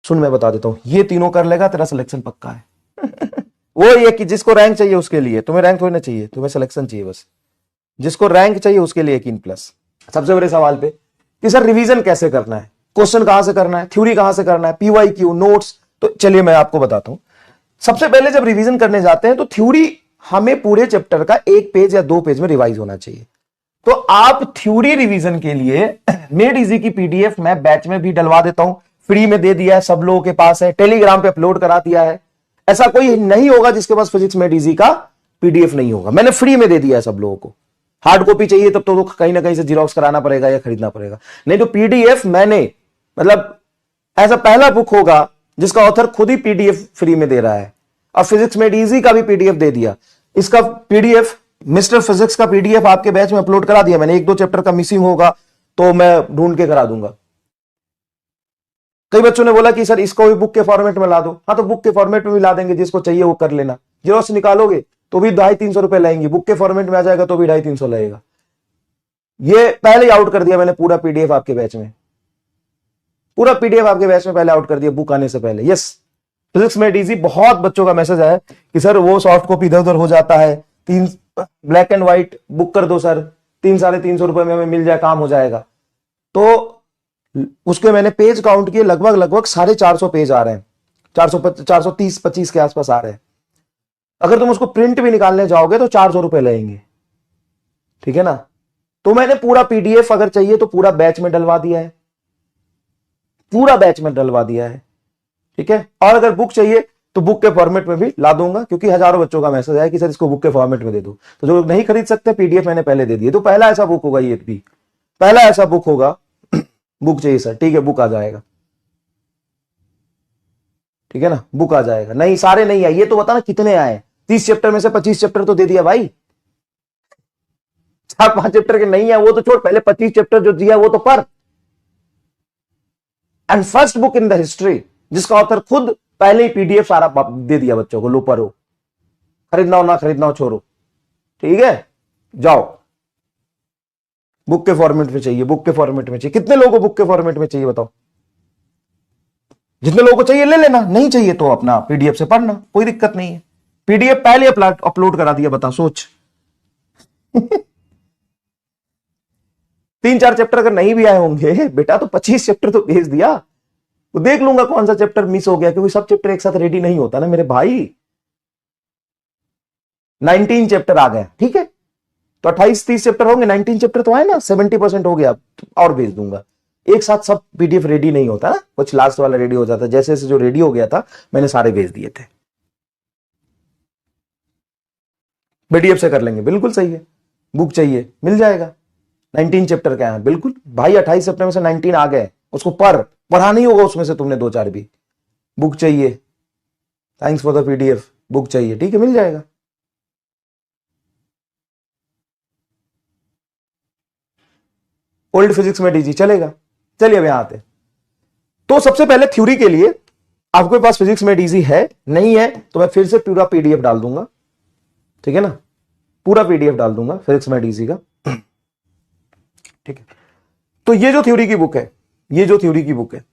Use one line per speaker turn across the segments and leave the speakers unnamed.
सुन मैं बता देता हूं, ये तीनों कर लेगा तेरा सिलेक्शन पक्का है। वो ये कि जिसको रैंक चाहिए उसके लिए, तुम्हें रैंक थोड़ी ना चाहिए, तुम्हें सिलेक्शन चाहिए बस। जिसको रैंक चाहिए उसके लिए 1 सबसे बड़े सवाल पे कि सर रिवीजन कैसे करना है, क्वेश्चन कहां से करना है, थ्योरी कहां से करना है, पीवाईक्यू, नोट्स। तो चलिए मैं आपको बताता हूं। सबसे पहले जब रिवीजन करने जाते हैं तो थ्योरी हमें पूरे चैप्टर का 1 पेज या 2 पेज में रिवाइज होना चाहिए। तो आप थ्योरी रिवीजन के लिए मेड इजी की पीडीएफ मैं बैच में भी डलवा देता हूं, फ्री में दे दिया है, सब लोगों के पास है, टेलीग्राम पे अपलोड करा दिया है। ऐसा कोई नहीं होगा जिसके पास फिजिक्स मेड इजी का पीडीएफ नहीं होगा, मैंने फ्री में दे दिया है सब लोगों को। हार्ड कॉपी चाहिए तब तो कहीं ना कहीं से जीरोक्स कराना पड़ेगा या खरीदना पड़ेगा, नहीं तो पीडीएफ मैंने मतलब ऐसा पहला बुक होगा जिसका ऑथर खुद ही पीडीएफ फ्री में दे रहा है। और फिजिक्स मेड इजी का भी पीडीएफ दे दिया, इसका पीडीएफ मिस्टर फिजिक्स का पीडीएफ आपके बैच में अपलोड करा दिया मैंने। 1-2 चैप्टर का मिसिंग होगा तो मैं ढूंढ के करा दूंगा। कई बच्चों ने बोला कि सर इसको भी बुक के फॉर्मेट में ला दो, हाँ तो बुक के फॉर्मेट में भी ला देंगे, जिसको चाहिए वो कर लेना। जीरोक्स निकालोगे तो भी 250-300 रुपए लगेंगे, बुक के फॉर्मेट में आ जाएगा तो भी 250-300 लगेगा। ये पहले ही आउट कर दिया मैंने पूरा पीडीएफ आपके बैच में, पूरा पीडीएफ आपके बैच में पहले आउट कर दिया बुक आने से पहले। Yes, physics made easy. बहुत बच्चों का मैसेज है कि सर वो सॉफ्ट कॉपी इधर उधर हो जाता है, 3 ब्लैक एंड व्हाइट बुक कर दो सर, 300-350 रुपए में हमें मिल जाए, काम हो जाएगा। तो उसके मैंने पेज काउंट किए, लगभग 450 पेज आ रहे हैं, 430-25 के आसपास आ रहे हैं। अगर तुम उसको प्रिंट भी निकालने जाओगे तो 400 रुपए लगेंगे, ठीक है ना। तो मैंने पूरा पीडीएफ अगर चाहिए तो पूरा बैच में डलवा दिया है, पूरा बैच में डलवा दिया है, ठीक है। और अगर बुक चाहिए तो बुक के फॉर्मेट में भी ला दूंगा, क्योंकि हजारों बच्चों का मैसेज है कि सर इसको बुक के फॉर्मेट में दे दो। तो जो नहीं खरीद सकते पीडीएफ मैंने पहले दे दिए। तो पहला ऐसा बुक होगा, ये भी पहला ऐसा बुक होगा। बुक चाहिए सर, ठीक है बुक आ जाएगा, ठीक है ना, बुक आ जाएगा। नहीं सारे नहीं आए, ये तो बता ना कितने आए। 30 चैप्टर में से 25 चैप्टर तो दे दिया भाई, 4-5 चैप्टर के नहीं है वो तो छोड़, पहले 25 चैप्टर जो दिया वो तो पढ़। And first book in the history जिसका ऑथर खुद पहले ही पीडीएफ सारा दे दिया बच्चों को, लो पढ़ो, खरीदना हो ना खरीदना हो छोड़ो, ठीक है। जाओ, बुक के फॉर्मेट में चाहिए, बुक के फॉर्मेट में चाहिए। कितने लोगों को बुक के फॉर्मेट में चाहिए बताओ? जितने लोगों को चाहिए ले लेना, नहीं चाहिए तो अपना पीडीएफ से पढ़ना, कोई दिक्कत नहीं है। पीडीएफ पहले अपलोड करा दिया, बता सोच। 3-4 चैप्टर अगर नहीं भी आए होंगे बेटा तो 25 चैप्टर तो भेज दिया, तो देख लूंगा कौन सा चैप्टर मिस हो गया, क्योंकि सब चैप्टर एक साथ रेडी नहीं होता ना मेरे भाई। 19 चैप्टर आ गए, ठीक है, तो 28-30 चैप्टर होंगे, 19 चैप्टर तो आए ना, 70% हो गया, और भेज दूंगा। एक साथ सब पीडीएफ रेडी नहीं होता ना, कुछ लास्ट वाला रेडी हो जाता। जैसे जैसे जो रेडी हो गया था मैंने सारे भेज दिए थे। पीडीएफ से कर लेंगे, बिल्कुल सही है। बुक चाहिए मिल जाएगा, 19 चैप्टर क्या है, बिल्कुल भाई 28 चैप्टर में से 19 आ गए, उसको पढ़ा नहीं होगा उसमें से तुमने 2-4 भी। बुक चाहिए, thanks for the PDF, book चाहिए, ठीक है मिल जाएगा। ओल्ड फिजिक्स में डीजी चलेगा। चलिए अब यहां आते। तो सबसे पहले थ्योरी के लिए आपके पास फिजिक्स में डीजी है नहीं है तो मैं फिर से पूरा पीडीएफ डाल दूंगा, ठीक है ना, पूरा पीडीएफ डाल दूंगा फिजिक्स में डीजी का, ठीक है। तो ये जो थ्योरी की बुक है, ये जो थ्योरी की बुक है,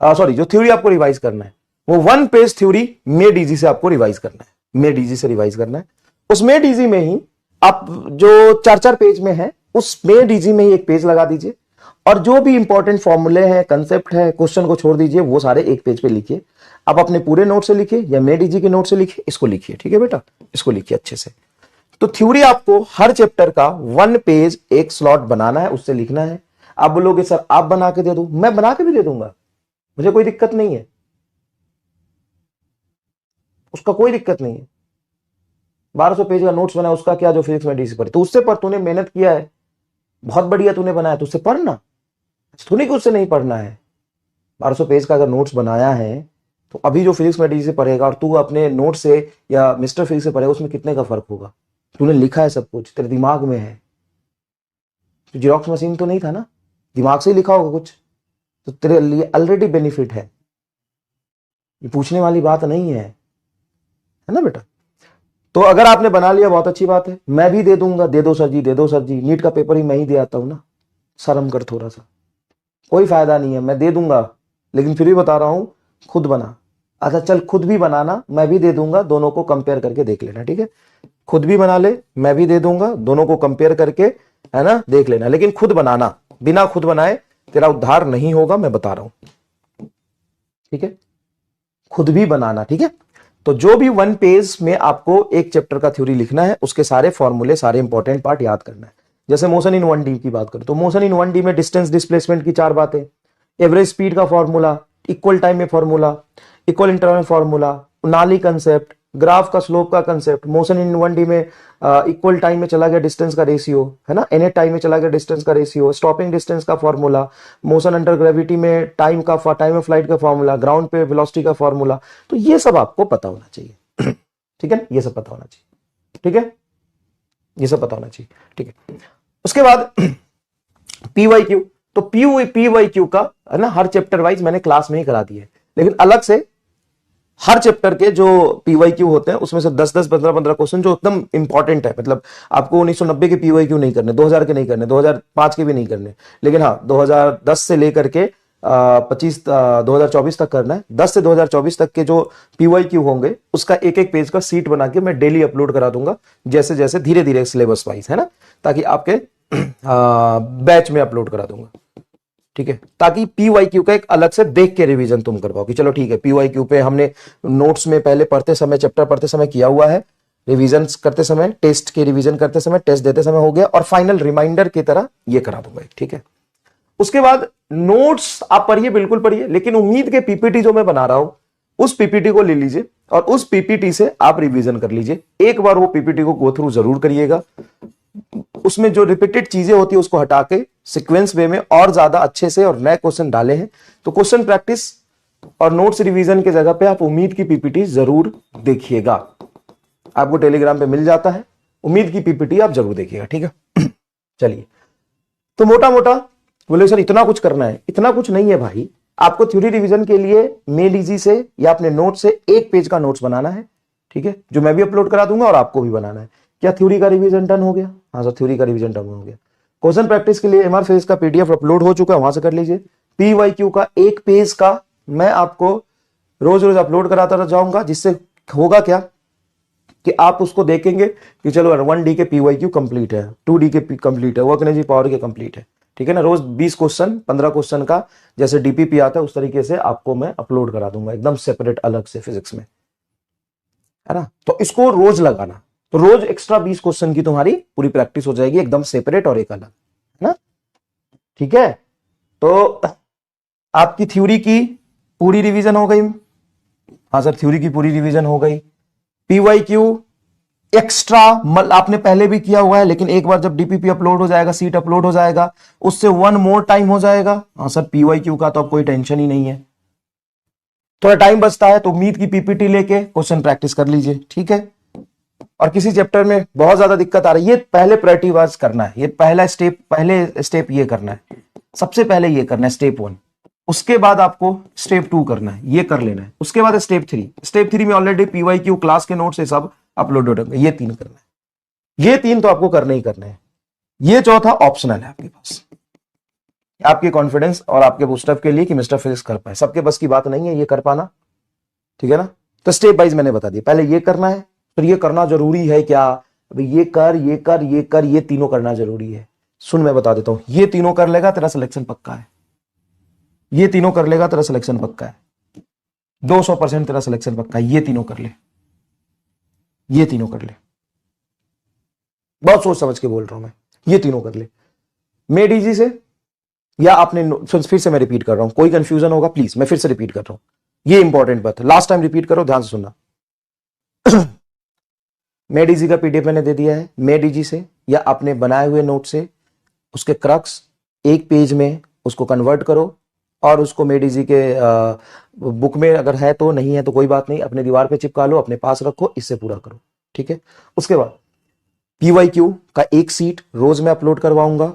सॉरी जो थ्योरी आपको रिवाइज करना है वो 1 पेज थ्योरी मेड इजी से आपको रिवाइज करना है, मेड इजी से रिवाइज करना है। उस मेड इजी में ही आप जो 4-4 पेज में है उस मेड इजी में ही एक पेज लगा दीजिए, और जो भी इंपॉर्टेंट फॉर्मूले हैं, कंसेप्ट है, क्वेश्चन को छोड़ दीजिए, वो सारे एक पेज पे लिखिए। आप अपने पूरे नोट से लिखिए या मेड इजी के नोट से लिखिए, इसको लिखिए, ठीक है बेटा, इसको लिखिए अच्छे से। तो थ्योरी आपको हर चैप्टर का 1 पेज एक स्लॉट बनाना है, उससे लिखना है। आप बोलोगे सर आप बना के दे दो, मैं बना के भी दे दूंगा, मुझे कोई दिक्कत नहीं है, उसका कोई दिक्कत नहीं है। 1200 पेज का नोट्स बना, उसका क्या जो फिजिक्स में डीसी पर, तो उससे पर तूने मेहनत किया है, बहुत बढ़िया तूने बनाया, तो उससे पढ़ना, तूने कि उससे नहीं पढ़ना है। 1200 पेज का अगर नोट्स बनाया है तो अभी जो फिजिक्स में डीसी पढ़ेगा और तू अपने नोट से या मिस्टर फिजिक्स से पढ़ेगा, उसमें कितने का फर्क होगा। तूने लिखा है सब कुछ, तेरे दिमाग में है, तो जीरोक्स मशीन तो नहीं था ना, दिमाग से ही लिखा होगा कुछ, तो तेरे लिए ऑलरेडी बेनिफिट है, ये पूछने वाली बात नहीं है ना बेटा। तो अगर आपने बना लिया बहुत अच्छी बात है, मैं भी दे दूंगा, दे दो सर जी, दे दो सर जी, नीट का पेपर ही मैं ही दे आता हूं ना, शर्म कर थोड़ा सा, कोई फायदा नहीं है, मैं दे दूंगा, लेकिन फिर भी बता रहा हूं खुद बना। अच्छा चल खुद भी बनाना, मैं भी दे दूंगा, दोनों को कंपेयर करके देख लेना, ठीक है। खुद भी बना ले, मैं भी दे दूंगा, दोनों को कंपेयर करके, है ना, देख लेना। लेकिन खुद बनाना, बिना खुद बनाए तेरा उद्धार नहीं होगा, मैं बता रहा हूं, ठीक है। खुद भी बनाना, ठीक है। तो जो भी 1 पेज में आपको एक चैप्टर का थ्योरी लिखना है, उसके सारे फॉर्मूले, सारे इंपॉर्टेंट पार्ट याद करना है। जैसे मोशन इन 1D की बात करें तो मोशन इन 1D में डिस्टेंस डिस्प्लेसमेंट की 4 बातें, एवरेज स्पीड का फॉर्मूला, इक्वल टाइम में फॉर्मूला, इक्वल इंटरवल में फॉर्मूला, नाली कंसेप्ट, ग्राफ का स्लोप का कंसेप्ट, मोशन इन 1D में इक्वल टाइम में चला गया डिस्टेंस का रेशियो, है ना, एन टाइम में चला गया डिस्टेंस का रेशियो, स्टॉपिंग डिस्टेंस का फॉर्मूला, मोशन अंडर ग्रेविटी में टाइम ऑफ फ्लाइट का फॉर्मूला, ग्राउंड पे वेलोसिटी का फॉर्मूला। तो ये सब आपको पता होना चाहिए, ठीक है, ये सब पता होना चाहिए, ठीक है, ये सब पता होना चाहिए, ठीक है। उसके बाद PYQ, तो PYQ का, है ना, हर चैप्टर वाइज मैंने क्लास में ही करा दिया है, लेकिन अलग से हर चैप्टर के जो PYQ होते हैं उसमें से 10-10, 15-15 क्वेश्चन जो एकदम इंपॉर्टेंट है, मतलब आपको 1990 के PYQ नहीं करने, 2000 के नहीं करने, 2005 के भी नहीं करने, लेकिन हाँ 2010 से लेकर के 2024 तक करना है। 10 से 2024 तक के जो PYQ होंगे उसका एक एक पेज का सीट बना के मैं डेली अपलोड करा दूंगा, जैसे जैसे धीरे धीरे सिलेबस वाइज, है ना, ताकि आपके बैच में अपलोड करा दूंगा, ठीक है, ताकि PYQ का एक अलग से देख के रिवीजन तुम कर पाओ कि चलो ठीक है, PYQ पे हमने नोट्स में पहले पढ़ते समय, चैप्टर पढ़ते समय किया हुआ है, रिवीजन करते समय, टेस्ट के रिवीजन करते समय, टेस्ट देते समय हो गया, और फाइनल रिमाइंडर की तरह ये करा दूंगा, ठीक है। उसके बाद नोट्स आप पढ़िए, बिल्कुल पढ़िए, लेकिन उम्मीद के PPT जो मैं बना रहा हूं उस PPT को ले लीजिए और उस PPT से आप रिवीजन कर लीजिए। एक बार वो PPT को गो थ्रू जरूर करिएगा, उसमें जो रिपीटेड चीजें होती है उसको हटा के सीक्वेंस वे में और ज्यादा अच्छे से और नए क्वेश्चन डाले हैं। तो क्वेश्चन प्रैक्टिस और नोट्स रिवीजन की जगह पे आप उम्मीद की PPT जरूर देखिएगा, आपको टेलीग्राम पे मिल जाता है, उम्मीद की PPT आप जरूर देखिएगा, ठीक है। चलिए, तो मोटा मोटा बोले सर इतना कुछ करना है, इतना कुछ नहीं है भाई। आपको थ्योरी रिवीजन के लिए मेल इजी से या अपने नोट से एक पेज का नोट्स बनाना है, ठीक है, जो मैं भी अपलोड करा दूंगा और आपको भी बनाना है। क्या थ्योरी का रिवीजन डन हो गया? हाँ सर, थ्योरी का रिवीजन डन हो गया। क्वेश्चन प्रैक्टिस के लिए MR फेज का PDF अपलोड हो चुका है, वहां से कर लीजिए। PYQ का एक पेज का मैं आपको रोज रोज अपलोड कराता जाऊंगा, जिससे होगा क्या कि आप उसको देखेंगे कि चलो 1D के PYQ कंप्लीट है, 2D के कंप्लीट है, वर्क एनर्जी पावर के कंप्लीट है, ठीक है ना। रोज 20 क्वेश्चन, 15 क्वेश्चन का जैसे DPP आता है उस तरीके से आपको मैं अपलोड करा दूंगा, एकदम सेपरेट अलग से फिजिक्स में, है ना। तो इसको रोज लगाना, तो रोज एक्स्ट्रा 20 क्वेश्चन की तुम्हारी पूरी प्रैक्टिस हो जाएगी, एकदम सेपरेट और एक अलग, है ना, ठीक है। तो आपकी थ्योरी की पूरी रिवीजन हो गई। हाँ सर, थ्योरी की पूरी रिवीजन हो गई। PYQ एक्स्ट्रा आपने पहले भी किया हुआ है, लेकिन एक बार जब DPP अपलोड हो जाएगा, सीट अपलोड हो जाएगा, उससे 1 मोर टाइम हो जाएगा। हाँ सर, PYQ का तो अब कोई टेंशन ही नहीं है, थोड़ा टाइम बचता है, तो उम्मीद की PPT लेके क्वेश्चन प्रैक्टिस कर लीजिए, ठीक है। और किसी चैप्टर में बहुत ज्यादा दिक्कत आ रही है, ये पहले प्रायोरिटी वाइज करना है, ये पहले स्टेप ये करना है, सबसे पहले ये करना है स्टेप 1। उसके बाद आपको स्टेप 2 करना है, ये कर लेना है। उसके बाद स्टेप 3 में ऑलरेडी PYQ क्लास के नोट्स ये सब अपलोड हो जाएंगे। ये 3 करना है, ये 3 तो आपको करने ही करने हैं। ये चौथा ऑप्शनल है आपके पास, आपके कॉन्फिडेंस और आपके बूस्टअप के लिए कि मिस्टर फिजिक्स कर पाए। सबके बस की बात नहीं है ये कर पाना, ठीक है ना। तो स्टेप वाइज मैंने बता दिया, पहले ये करना है, फिर ये करना जरूरी है क्या, अभी ये कर, ये कर, ये कर, ये तीनों करना जरूरी है। सुन, मैं बता देता हूं, ये तीनों कर लेगा तेरा सिलेक्शन पक्का है, ये तीनों कर लेगा तेरा सिलेक्शन पक्का है, 200% तेरा सिलेक्शन पक्का है। ये तीनों कर ले, ये तीनों कर ले, बहुत सोच समझ के बोल रहा हूं मैं, ये तीनों कर ले। मेड इजी से, या आपने फिर से मैं रिपीट कर रहा हूं, कोई कंफ्यूजन होगा प्लीज, मैं फिर से रिपीट कर रहा हूं, ये इंपॉर्टेंट बात है, लास्ट टाइम रिपीट करो, ध्यान से सुनना। मेड इजी का PDF मैंने दे दिया है, मेड इजी से या अपने बनाए हुए नोट से उसके क्रक्स एक पेज में उसको कन्वर्ट करो और उसको मेड इजी के बुक में अगर है तो, नहीं है तो कोई बात नहीं, अपने दीवार पे चिपका लो, अपने पास रखो, इससे पूरा करो, ठीक है। उसके बाद PYQ का एक सीट रोज मैं अपलोड करवाऊंगा,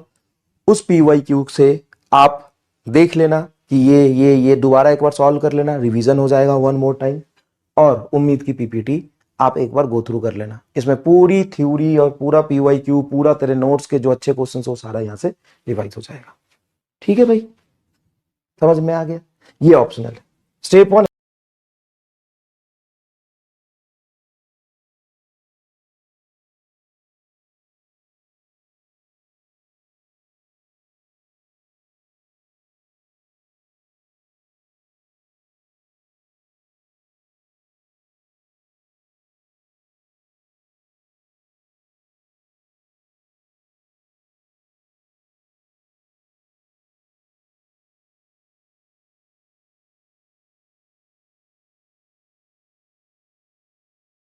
उस PYQ से आप देख लेना कि ये दोबारा एक बार सॉल्व कर लेना, रिवीजन हो जाएगा 1 मोर टाइम, और उम्मीद की PPT आप एक बार गो थ्रू कर लेना। इसमें पूरी थ्योरी और पूरा PYQ, पूरा तेरे नोट्स के जो अच्छे क्वेश्चन हो सारा यहां से रिवाइज हो जाएगा, ठीक है भाई, समझ में आ गया। ये ऑप्शनल है। स्टेप 1